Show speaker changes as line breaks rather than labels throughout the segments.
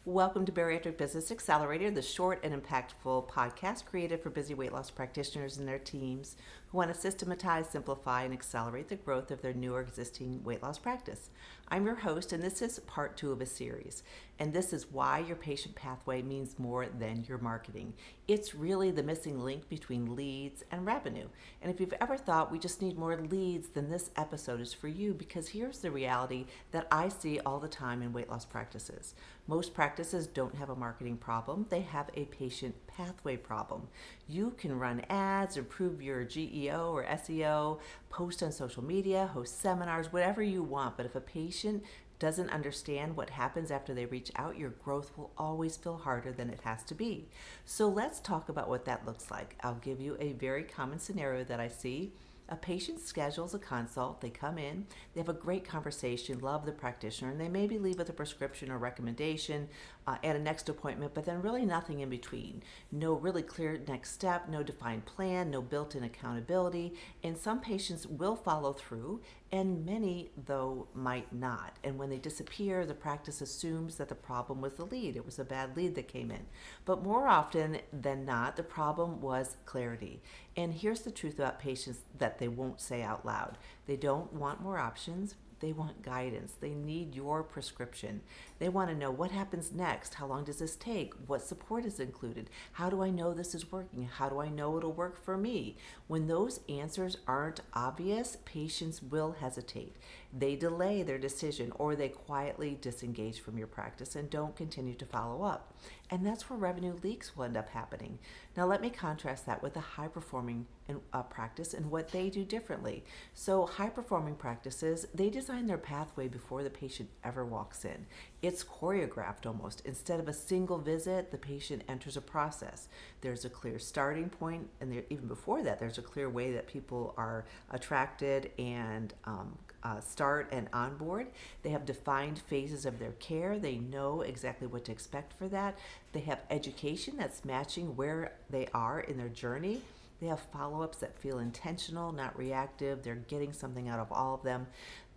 Welcome to Bariatric Business Accelerator, the short and impactful podcast created for busy weight loss practitioners and their teams who want to systematize, simplify, and accelerate the growth of their new or existing weight loss practice. I'm your host, and this is part 2 of a series. And this is why your patient pathway means more than your marketing. It's really the missing link between leads and revenue. And if you've ever thought we just need more leads, then this episode is for you, because here's the reality that I see all the time in weight loss practices. Most practices don't have a marketing problem, they have a patient pathway problem. You can run ads, improve your GEO or SEO, post on social media, host seminars, whatever you want, but if a patient doesn't understand what happens after they reach out, your growth will always feel harder than it has to be. So let's talk about what that looks like. I'll give you a very common scenario that I see. A patient schedules a consult, they come in, they have a great conversation, love the practitioner, and they maybe leave with a prescription or recommendation and a next appointment, but then really nothing in between. No really clear next step, no defined plan, no built-in accountability, and some patients will follow through, and many, though, might not. And when they disappear, the practice assumes that the problem was the lead. It was a bad lead that came in. But more often than not, the problem was clarity. And here's the truth about patients that they won't say out loud. They don't want more options. They want guidance. They need your prescription. They want to know what happens next. How long does this take? What support is included? How do I know this is working? How do I know it'll work for me? When those answers aren't obvious, patients will hesitate. They delay their decision, or they quietly disengage from your practice and don't continue to follow up. And that's where revenue leaks will end up happening. Now let me contrast that with a high-performing practice and what they do differently. So high-performing practices, they design their pathway before the patient ever walks in. It's choreographed almost. Instead of a single visit, the patient enters a process. There's a clear starting point, and even before that, there's a clear way that people are attracted and start and onboard. They have defined phases of their care. They know exactly what to expect for that. They have education that's matching where they are in their journey. They have follow-ups that feel intentional, not reactive. They're getting something out of all of them.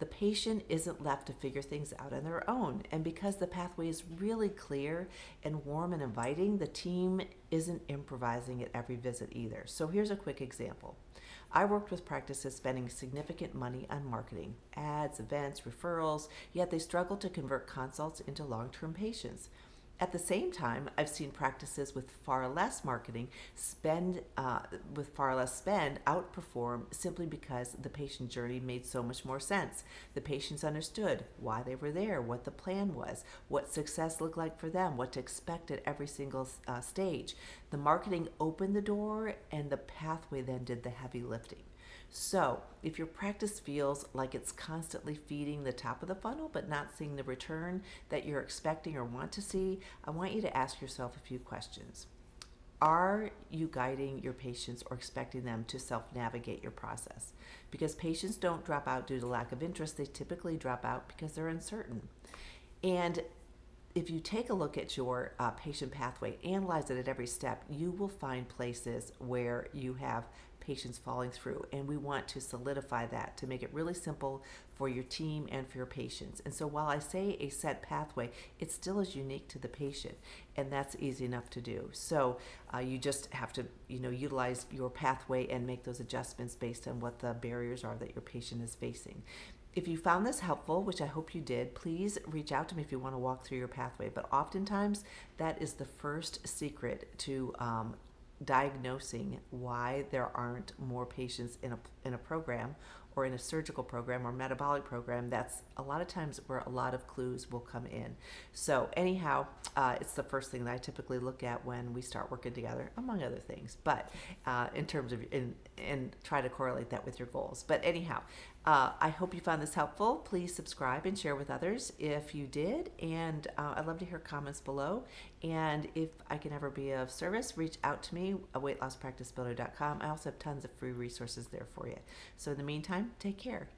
The patient isn't left to figure things out on their own. And because the pathway is really clear and warm and inviting, the team isn't improvising at every visit either. So here's a quick example. I worked with practices spending significant money on marketing, ads, events, referrals, yet they struggle to convert consults into long-term patients. At the same time, I've seen practices with far less marketing spend outperform simply because the patient journey made so much more sense. The patients understood why they were there, what the plan was, what success looked like for them, what to expect at every single stage. The marketing opened the door, and the pathway then did the heavy lifting. So, if your practice feels like it's constantly feeding the top of the funnel but not seeing the return that you're expecting or want to see, I want you to ask yourself a few questions. Are you guiding your patients or expecting them to self-navigate your process? Because patients don't drop out due to lack of interest, they typically drop out because they're uncertain. And if you take a look at your patient pathway, analyze it at every step, you will find places where you have patients falling through, and we want to solidify that to make it really simple for your team and for your patients. And so while I say a set pathway, it still is unique to the patient, and that's easy enough to do. So you just have to utilize your pathway and make those adjustments based on what the barriers are that your patient is facing. If you found this helpful, which I hope you did, please reach out to me if you want to walk through your pathway. But oftentimes, that is the first secret to diagnosing why there aren't more patients in a program, or in a surgical program or metabolic program. That's a lot of times where a lot of clues will come in. So anyhow, it's the first thing that I typically look at when we start working together, among other things, but in terms of, and try to correlate that with your goals. But anyhow, I hope you found this helpful. Please subscribe and share with others if you did. And I'd love to hear comments below. And if I can ever be of service, reach out to me at weightlosspracticebuilder.com. I also have tons of free resources there for you. So in the meantime, take care.